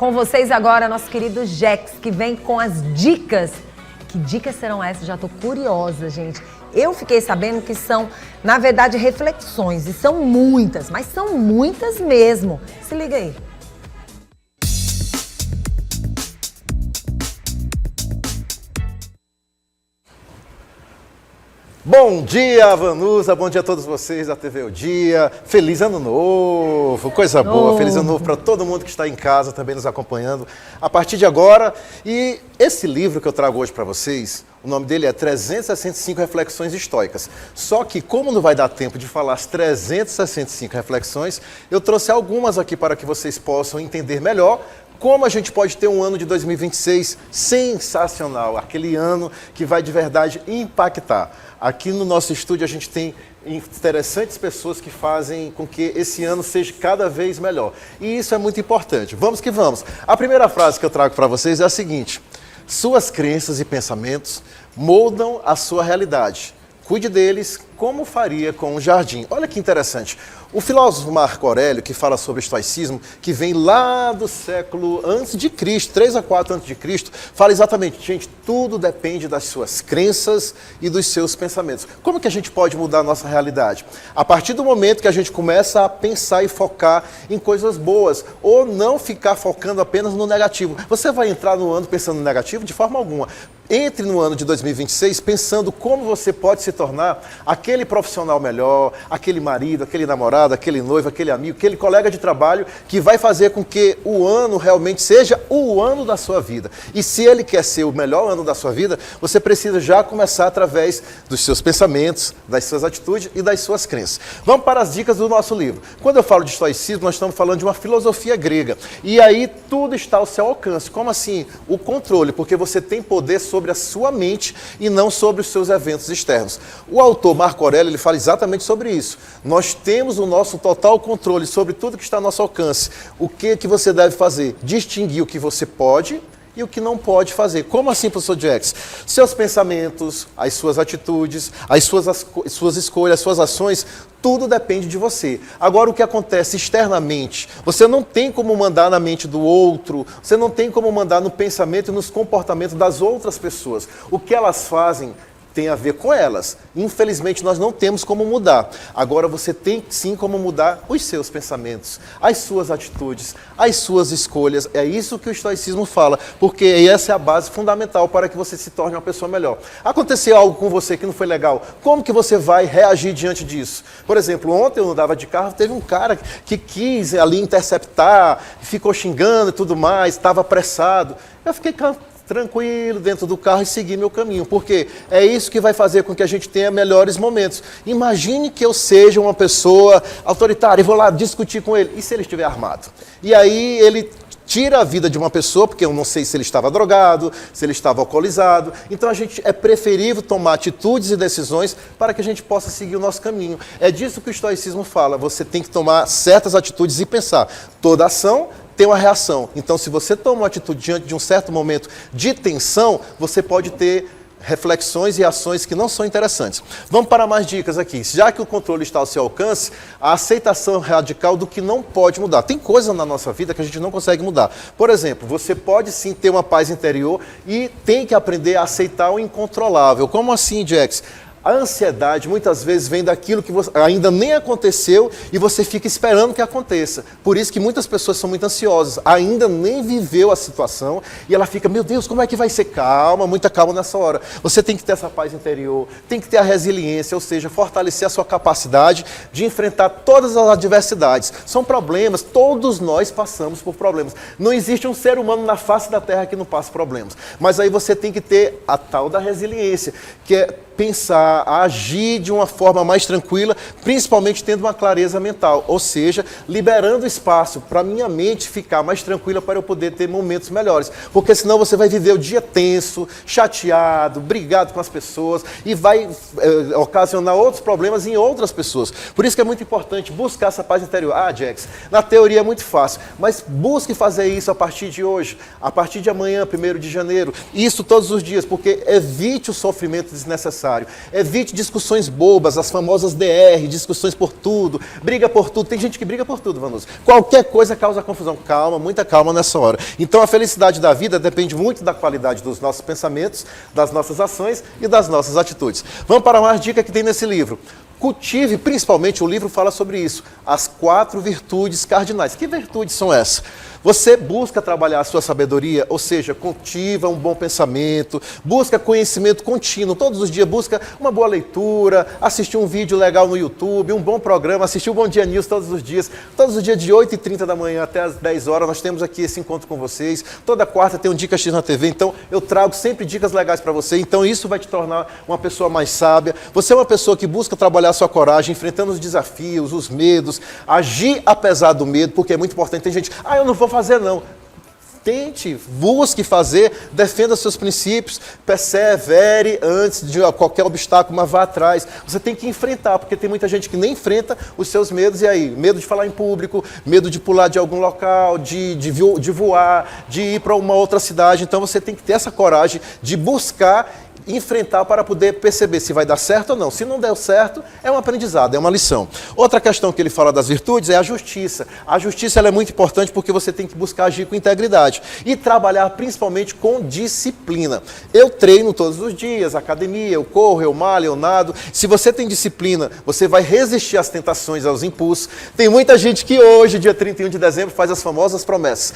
Com vocês agora, nosso querido Jex, que vem com as dicas. Que dicas serão essas? Já tô curiosa, gente. Eu fiquei sabendo que são, na verdade, reflexões. E são muitas, mas são muitas mesmo. Se liga aí. Bom dia, Vanusa, bom dia a todos vocês da TV O Dia. Feliz Ano Novo, coisa boa. Feliz Ano Novo para todo mundo que está em casa também nos acompanhando a partir de agora. E esse livro que eu trago hoje para vocês, o nome dele é 365 Reflexões Estoicas. Só que como não vai dar tempo de falar as 365 reflexões, eu trouxe algumas aqui para que vocês possam entender melhor como a gente pode ter um ano de 2026 sensacional, aquele ano que vai de verdade impactar. Aqui no nosso estúdio a gente tem interessantes pessoas que fazem com que esse ano seja cada vez melhor. E isso é muito importante. Vamos que vamos. A primeira frase que eu trago para vocês é a seguinte: suas crenças e pensamentos moldam a sua realidade. Cuide deles como faria com um jardim. Olha que interessante. O filósofo Marco Aurélio, que fala sobre o estoicismo, que vem lá do século antes de Cristo, 3 a 4 antes de Cristo, fala exatamente, gente, tudo depende das suas crenças e dos seus pensamentos. Como que a gente pode mudar a nossa realidade? A partir do momento que a gente começa a pensar e focar em coisas boas, ou não ficar focando apenas no negativo. Você vai entrar no ano pensando no negativo? De forma alguma. Entre no ano de 2026 pensando como você pode se tornar aquele profissional melhor, aquele marido, aquele namorado, aquele noivo, aquele amigo, aquele colega de trabalho que vai fazer com que o ano realmente seja o ano da sua vida. E se ele quer ser o melhor ano da sua vida, você precisa já começar através dos seus pensamentos, das suas atitudes e das suas crenças. Vamos para as dicas do nosso livro. Quando eu falo de estoicismo, nós estamos falando de uma filosofia grega. E aí tudo está ao seu alcance. Como assim? O controle, porque você tem poder sobre a sua mente e não sobre os seus eventos externos. O autor Marco Aurélio, ele fala exatamente sobre isso. Nós temos o nosso total controle sobre tudo que está ao nosso alcance. O que você deve fazer? Distinguir o que você pode e o que não pode fazer. Como assim, professor Jex? Seus pensamentos, as suas atitudes, as suas escolhas, as suas ações, tudo depende de você. Agora, o que acontece externamente, você não tem como mandar na mente do outro, você não tem como mandar no pensamento e nos comportamentos das outras pessoas. O que elas fazem tem a ver com elas. Infelizmente, nós não temos como mudar. Agora, você tem sim como mudar os seus pensamentos, as suas atitudes, as suas escolhas. É isso que o estoicismo fala, porque essa é a base fundamental para que você se torne uma pessoa melhor. Aconteceu algo com você que não foi legal, como que você vai reagir diante disso? Por exemplo, ontem eu andava de carro, teve um cara que quis ali interceptar, ficou xingando e tudo mais, estava apressado. Eu fiquei tranquilo dentro do carro e seguir meu caminho, porque é isso que vai fazer com que a gente tenha melhores momentos. Imagine que eu seja uma pessoa autoritária e vou lá discutir com ele, e se ele estiver armado? E aí ele tira a vida de uma pessoa, porque eu não sei se ele estava drogado, se ele estava alcoolizado. Então é preferível tomar atitudes e decisões para que a gente possa seguir o nosso caminho. É disso que o estoicismo fala, você tem que tomar certas atitudes e pensar, toda ação tem uma reação. Então, se você toma uma atitude diante de um certo momento de tensão, você pode ter reflexões e ações que não são interessantes. Vamos para mais dicas aqui. Já que o controle está ao seu alcance, a aceitação radical do que não pode mudar. Tem coisas na nossa vida que a gente não consegue mudar. Por exemplo, você pode sim ter uma paz interior e tem que aprender a aceitar o incontrolável. Como assim, Jex? A ansiedade muitas vezes vem daquilo que ainda nem aconteceu e você fica esperando que aconteça. Por isso que muitas pessoas são muito ansiosas, ainda nem viveu a situação e ela fica, meu Deus, como é que vai ser? Calma, muita calma nessa hora. Você tem que ter essa paz interior, tem que ter a resiliência, ou seja, fortalecer a sua capacidade de enfrentar todas as adversidades. São problemas, todos nós passamos por problemas. Não existe um ser humano na face da terra que não passe problemas. Mas aí você tem que ter a tal da resiliência, que é pensar, agir de uma forma mais tranquila, principalmente tendo uma clareza mental, ou seja, liberando espaço para minha mente ficar mais tranquila para eu poder ter momentos melhores, porque senão você vai viver o dia tenso, chateado, brigado com as pessoas e vai ocasionar outros problemas em outras pessoas. Por isso que é muito importante buscar essa paz interior. Ah, Jex, na teoria é muito fácil, mas busque fazer isso a partir de hoje, a partir de amanhã, 1º de janeiro, isso todos os dias, porque evite o sofrimento desnecessário desnecessário. Evite discussões bobas, as famosas DR, discussões por tudo, briga por tudo. Tem gente que briga por tudo, Vanusa. Qualquer coisa causa confusão. Calma, muita calma nessa hora. Então a felicidade da vida depende muito da qualidade dos nossos pensamentos, das nossas ações e das nossas atitudes. Vamos para mais dica que tem nesse livro. Cultive, principalmente, o livro fala sobre isso, as 4 virtudes cardinais. Que virtudes são essas? Você busca trabalhar a sua sabedoria, ou seja, cultiva um bom pensamento, busca conhecimento contínuo, todos os dias busca uma boa leitura, assistir um vídeo legal no YouTube, um bom programa, assistir o Bom Dia News todos os dias de 8h30 da manhã até as 10 horas, nós temos aqui esse encontro com vocês, toda quarta tem um Dica X na TV, então eu trago sempre dicas legais para você, então isso vai te tornar uma pessoa mais sábia, você é uma pessoa que busca trabalhar a sua coragem, enfrentando os desafios, os medos, agir apesar do medo, porque é muito importante, tem gente, eu não vou fazer não. Tente, busque fazer, defenda seus princípios, persevere antes de qualquer obstáculo, mas vá atrás. Você tem que enfrentar, porque tem muita gente que nem enfrenta os seus medos, e aí? Medo de falar em público, medo de pular de algum local, de voar, de ir para uma outra cidade. Então você tem que ter essa coragem de buscar enfrentar para poder perceber se vai dar certo ou não. Se não der certo, é um aprendizado, é uma lição. Outra questão que ele fala das virtudes é a justiça. A justiça ela é muito importante porque você tem que buscar agir com integridade e trabalhar principalmente com disciplina. Eu treino todos os dias, academia, eu corro, eu malho, eu nado. Se você tem disciplina, você vai resistir às tentações, aos impulsos. Tem muita gente que hoje, dia 31 de dezembro, faz as famosas promessas.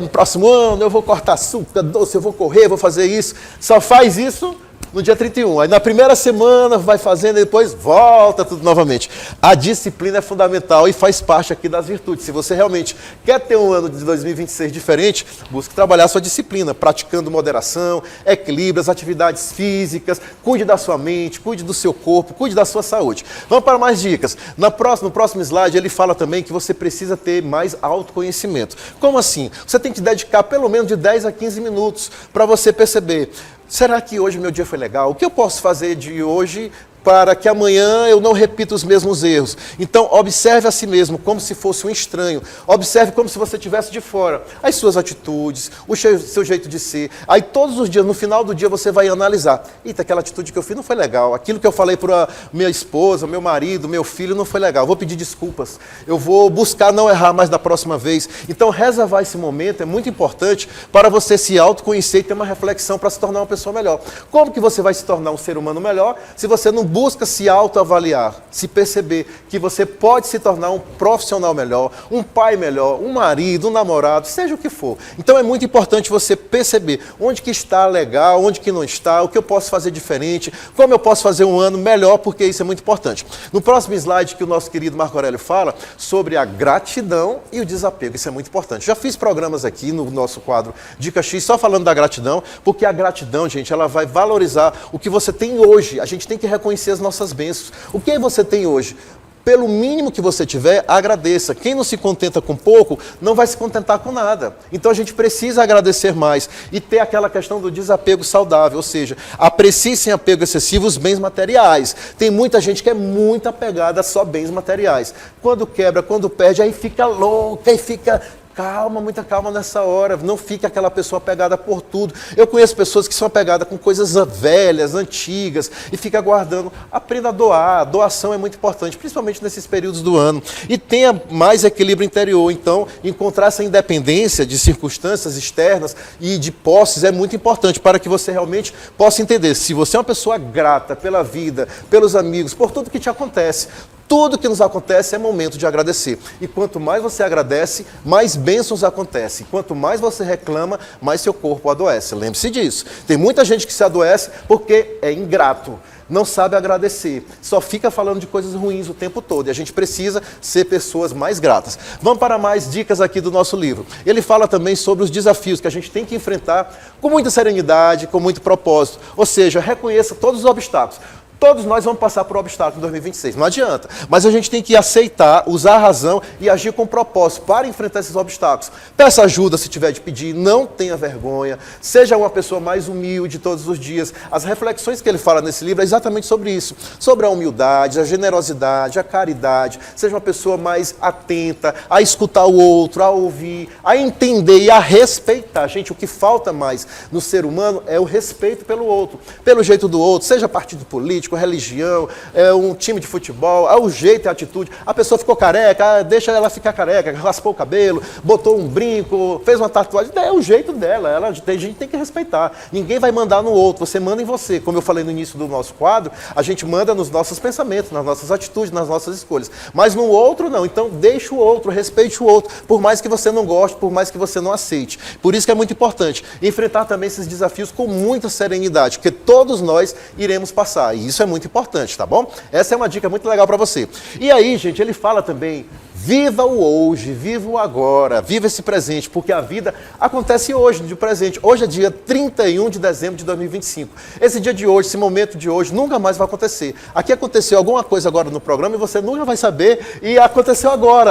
No próximo ano eu vou cortar açúcar, doce, eu vou correr, vou fazer isso. Só faz isso no dia 31. Aí na primeira semana vai fazendo e depois volta tudo novamente. A disciplina é fundamental e faz parte aqui das virtudes. Se você realmente quer ter um ano de 2026 diferente, busque trabalhar a sua disciplina, praticando moderação, equilíbrio, as atividades físicas, cuide da sua mente, cuide do seu corpo, cuide da sua saúde. Vamos para mais dicas. No próximo slide ele fala também que você precisa ter mais autoconhecimento. Como assim? Você tem que dedicar pelo menos de 10 a 15 minutos para você perceber. Será que hoje meu dia foi legal? O que eu posso fazer de hoje para que amanhã eu não repita os mesmos erros? Então, observe a si mesmo como se fosse um estranho. Observe como se você estivesse de fora. As suas atitudes, o seu jeito de ser. Aí, todos os dias, no final do dia, você vai analisar. Eita, aquela atitude que eu fiz não foi legal. Aquilo que eu falei para minha esposa, meu marido, meu filho, não foi legal. Eu vou pedir desculpas. Eu vou buscar não errar mais da próxima vez. Então, reservar esse momento é muito importante para você se autoconhecer e ter uma reflexão para se tornar uma pessoa melhor. Como que você vai se tornar um ser humano melhor se você não busca se autoavaliar, se perceber que você pode se tornar um profissional melhor, um pai melhor, um marido, um namorado, seja o que for. Então é muito importante você perceber onde que está legal, onde que não está, o que eu posso fazer diferente, como eu posso fazer um ano melhor, porque isso é muito importante. No próximo slide que o nosso querido Marco Aurélio fala sobre a gratidão e o desapego, isso é muito importante. Já fiz programas aqui no nosso quadro Dica X só falando da gratidão, porque a gratidão, gente, ela vai valorizar o que você tem hoje. A gente tem que reconhecer as nossas bênçãos. O que você tem hoje? Pelo mínimo que você tiver, agradeça. Quem não se contenta com pouco, não vai se contentar com nada. Então a gente precisa agradecer mais e ter aquela questão do desapego saudável, ou seja, aprecie sem apego excessivo os bens materiais. Tem muita gente que é muito apegada a só bens materiais. Quando quebra, quando perde, aí fica louca, aí fica... Calma, muita calma nessa hora, não fique aquela pessoa apegada por tudo. Eu conheço pessoas que são apegadas com coisas velhas, antigas, e fica guardando. Aprenda a doar, doação é muito importante, principalmente nesses períodos do ano. E tenha mais equilíbrio interior, então encontrar essa independência de circunstâncias externas e de posses é muito importante para que você realmente possa entender se você é uma pessoa grata pela vida, pelos amigos, por tudo que te acontece. Tudo que nos acontece é momento de agradecer. E quanto mais você agradece, mais bênçãos acontecem. Quanto mais você reclama, mais seu corpo adoece. Lembre-se disso. Tem muita gente que se adoece porque é ingrato, não sabe agradecer, só fica falando de coisas ruins o tempo todo. E a gente precisa ser pessoas mais gratas. Vamos para mais dicas aqui do nosso livro. Ele fala também sobre os desafios que a gente tem que enfrentar com muita serenidade, com muito propósito. Ou seja, reconheça todos os obstáculos. Todos nós vamos passar por obstáculos em 2026, não adianta. Mas a gente tem que aceitar, usar a razão e agir com propósito para enfrentar esses obstáculos. Peça ajuda se tiver de pedir, não tenha vergonha, seja uma pessoa mais humilde todos os dias. As reflexões que ele fala nesse livro é exatamente sobre isso, sobre a humildade, a generosidade, a caridade. Seja uma pessoa mais atenta a escutar o outro, a ouvir, a entender e a respeitar. Gente, o que falta mais no ser humano é o respeito pelo outro, pelo jeito do outro, seja partido político, religião, um time de futebol, o jeito e a atitude. A pessoa ficou careca, deixa ela ficar careca, raspou o cabelo, botou um brinco, fez uma tatuagem, é o jeito dela, a gente tem que respeitar. Ninguém vai mandar no outro, você manda em você. Como eu falei no início do nosso quadro, a gente manda nos nossos pensamentos, nas nossas atitudes, nas nossas escolhas. Mas no outro não, então deixe o outro, respeite o outro, por mais que você não goste, por mais que você não aceite. Por isso que é muito importante enfrentar também esses desafios com muita serenidade, porque todos nós iremos passar, e isso é muito importante, tá bom? Essa é uma dica muito legal para você. E aí, gente, ele fala também, viva o hoje, viva o agora, viva esse presente, porque a vida acontece hoje, de presente. Hoje é dia 31 de dezembro de 2025. Esse dia de hoje, esse momento de hoje, nunca mais vai acontecer. Aqui aconteceu alguma coisa agora no programa e você nunca vai saber, e aconteceu agora.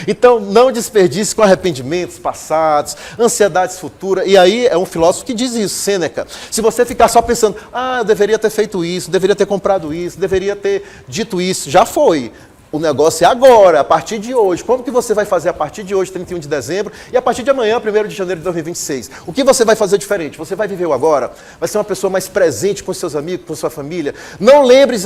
Então, não desperdice com arrependimentos passados, ansiedades futuras. E aí, é um filósofo que diz isso, Sêneca. Se você ficar só pensando, eu deveria ter feito isso, deveria ter comprado isso, deveria ter dito isso, já foi. O negócio é agora, a partir de hoje. Como que você vai fazer a partir de hoje, 31 de dezembro, e a partir de amanhã, 1º de janeiro de 2026? O que você vai fazer diferente? Você vai viver o agora? Vai ser uma pessoa mais presente com seus amigos, com sua família? Não lembre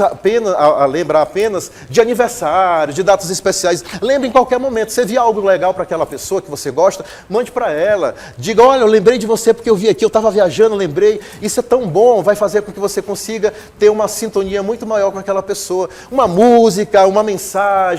lembrar apenas de aniversário, de datas especiais. Lembre em qualquer momento. Você viu algo legal para aquela pessoa que você gosta, mande para ela. Diga, olha, eu lembrei de você porque eu vi aqui, eu estava viajando, lembrei. Isso é tão bom, vai fazer com que você consiga ter uma sintonia muito maior com aquela pessoa. Uma música, uma mensagem,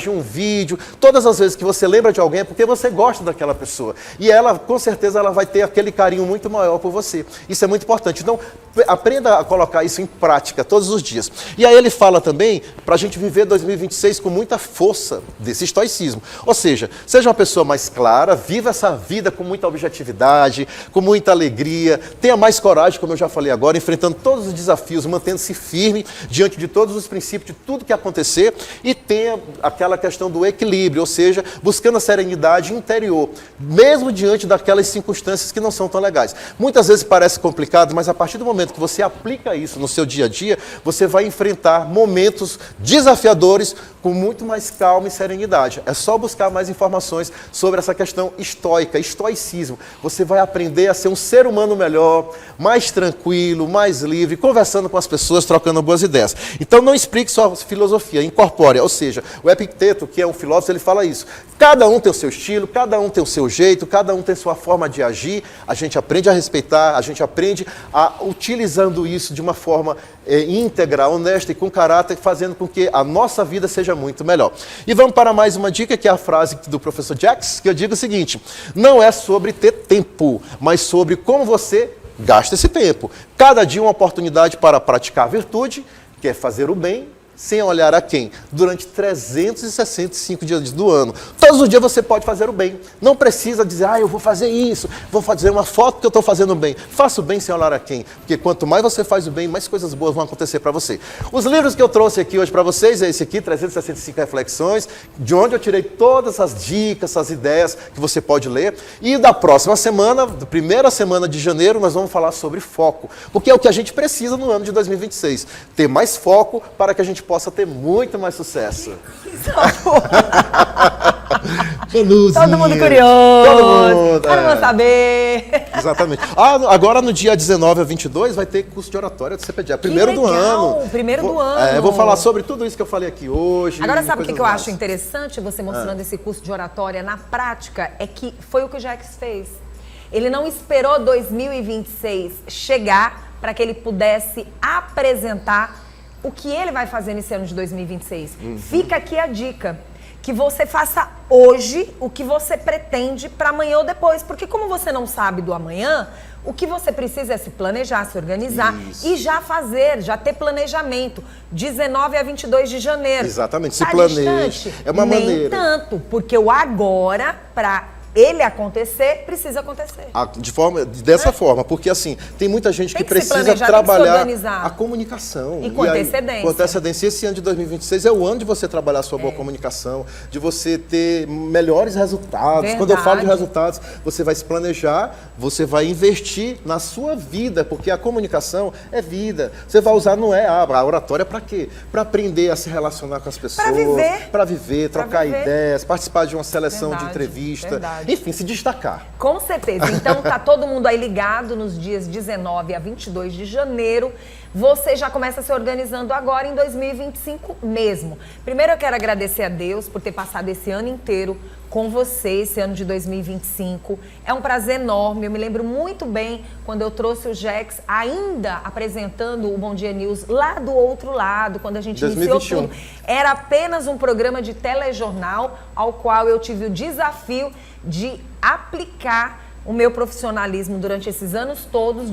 um vídeo, todas as vezes que você lembra de alguém é porque você gosta daquela pessoa. E ela, com certeza, ela vai ter aquele carinho muito maior por você. Isso é muito importante. Então, aprenda a colocar isso em prática todos os dias. E aí ele fala também para a gente viver 2026 com muita força desse estoicismo. Ou seja uma pessoa mais clara, viva essa vida com muita objetividade, com muita alegria, tenha mais coragem, como eu já falei agora, enfrentando todos os desafios, mantendo-se firme diante de todos os princípios, de tudo que acontecer, e tenha aquela questão do equilíbrio, ou seja, buscando a serenidade interior, mesmo diante daquelas circunstâncias que não são tão legais. Muitas vezes parece complicado, mas a partir do momento que você aplica isso no seu dia a dia, você vai enfrentar momentos desafiadores com muito mais calma e serenidade. É só buscar mais informações sobre essa questão estoica, estoicismo. Você vai aprender a ser um ser humano melhor, mais tranquilo, mais livre, conversando com as pessoas, trocando boas ideias. Então não explique só filosofia, incorpore, ou seja, o Epicteto, que é um filósofo, ele fala isso. Cada um tem o seu estilo, cada um tem o seu jeito, cada um tem sua forma de agir. A gente aprende a respeitar, a gente aprende a utilizando isso de uma forma íntegra, honesta e com caráter, fazendo com que a nossa vida seja muito melhor. E vamos para mais uma dica, que é a frase do professor Jacques, que eu digo o seguinte: não é sobre ter tempo, mas sobre como você gasta esse tempo. Cada dia uma oportunidade para praticar a virtude, que é fazer o bem, sem olhar a quem? Durante 365 dias do ano. Todos os dias você pode fazer o bem. Não precisa dizer, eu vou fazer isso, vou fazer uma foto que eu estou fazendo bem. Faça o bem sem olhar a quem. Porque quanto mais você faz o bem, mais coisas boas vão acontecer para você. Os livros que eu trouxe aqui hoje para vocês é esse aqui, 365 reflexões, de onde eu tirei todas essas dicas, essas ideias que você pode ler. E da próxima semana, da primeira semana de janeiro, nós vamos falar sobre foco. Porque é o que a gente precisa no ano de 2026. Ter mais foco para que a gente possa ter muito mais sucesso. Todo mundo curioso. Todo mundo saber. Exatamente. Agora no dia 19 a 22 vai ter curso de oratória do CPD. Primeiro do ano. Primeiro do ano. Eu vou falar sobre tudo isso que eu falei aqui hoje. Agora sabe o que eu acho interessante você mostrando esse curso de oratória na prática? É que foi o que o Jacques fez. Ele não esperou 2026 chegar para que ele pudesse apresentar o que ele vai fazer nesse ano de 2026. Fica aqui a dica, que você faça hoje o que você pretende para amanhã ou depois, porque como você não sabe do amanhã, o que você precisa é se planejar, se organizar e já fazer, já ter planejamento, 19 a 22 de janeiro. Exatamente, se planeje. É uma maneira. Nem tanto, porque o agora, para ele acontecer, precisa acontecer. Dessa forma, porque assim, tem muita gente Tem que que se precisa planejar, tem que se trabalhar organizar. a comunicação. E com antecedência. Com antecedência. Esse ano de 2026 é o ano de você trabalhar a sua boa comunicação, de você ter melhores resultados. Verdade. Quando eu falo de resultados, você vai se planejar, você vai investir na sua vida, porque a comunicação é vida. Você vai usar, não é a oratória para quê? Para aprender a se relacionar com as pessoas. Para viver, trocar ideias, participar de uma seleção de entrevista. Verdade. Enfim, se destacar. Com certeza. Então tá todo mundo aí ligado nos dias 19 a 22 de janeiro. Você já começa se organizando agora em 2025 mesmo. Primeiro eu quero agradecer a Deus por ter passado esse ano inteiro com você, esse ano de 2025. É um prazer enorme. Eu me lembro muito bem quando eu trouxe o Jex ainda apresentando o Bom Dia News lá do outro lado, quando a gente 2021. iniciou tudo. Era apenas um programa de telejornal ao qual eu tive o desafio de aplicar o meu profissionalismo durante esses anos todos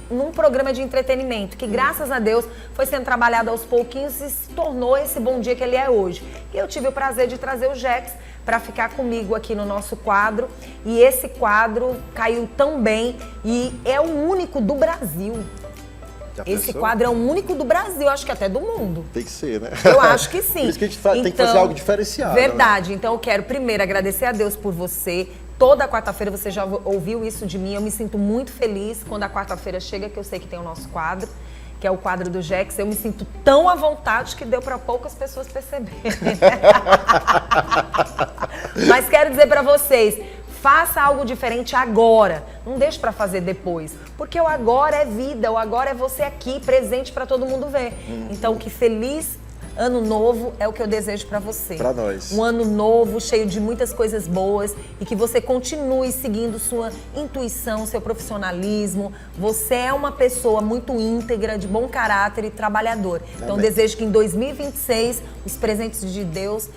num programa de entretenimento, que graças a Deus foi sendo trabalhado aos pouquinhos e se tornou esse Bom Dia que ele é hoje. E eu tive o prazer de trazer o Jex para ficar comigo aqui no nosso quadro, e esse quadro caiu tão bem e é o único do Brasil. Esse quadro é o único do Brasil, acho que até do mundo. Tem que ser, né? Eu acho que sim. Por isso que a gente tem que fazer algo diferenciado. Verdade. Né? Então eu quero primeiro agradecer a Deus por você. Toda quarta-feira você já ouviu isso de mim. Eu me sinto muito feliz quando a quarta-feira chega, que eu sei que tem o nosso quadro, que é o quadro do Jex. Eu me sinto tão à vontade que deu para poucas pessoas perceberem. Mas quero dizer para vocês, faça algo diferente agora. Não deixe para fazer depois. Porque o agora é vida, o agora é você aqui, presente para todo mundo ver. Então, que feliz ano novo é o que eu desejo para você. Para nós. Um ano novo, cheio de muitas coisas boas e que você continue seguindo sua intuição, seu profissionalismo. Você é uma pessoa muito íntegra, de bom caráter e trabalhador. Então, desejo que em 2026 os presentes de Deus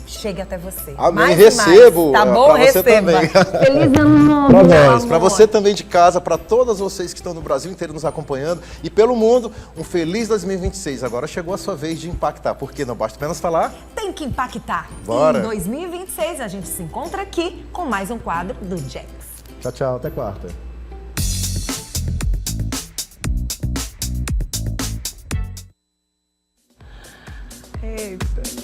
chegue até você. Amém. Mais Recebo. mais, tá bom? Pra você Receba. também. Feliz ano novo, Para meu nós, para amor. você também de casa, para todas vocês que estão no Brasil inteiro nos acompanhando e pelo mundo, um feliz 2026. Agora chegou a sua vez de impactar, porque não basta apenas falar. Tem que impactar. Bora. Em 2026 a gente se encontra aqui com mais um quadro do Jex. Tchau, tchau. Até quarta. Eita.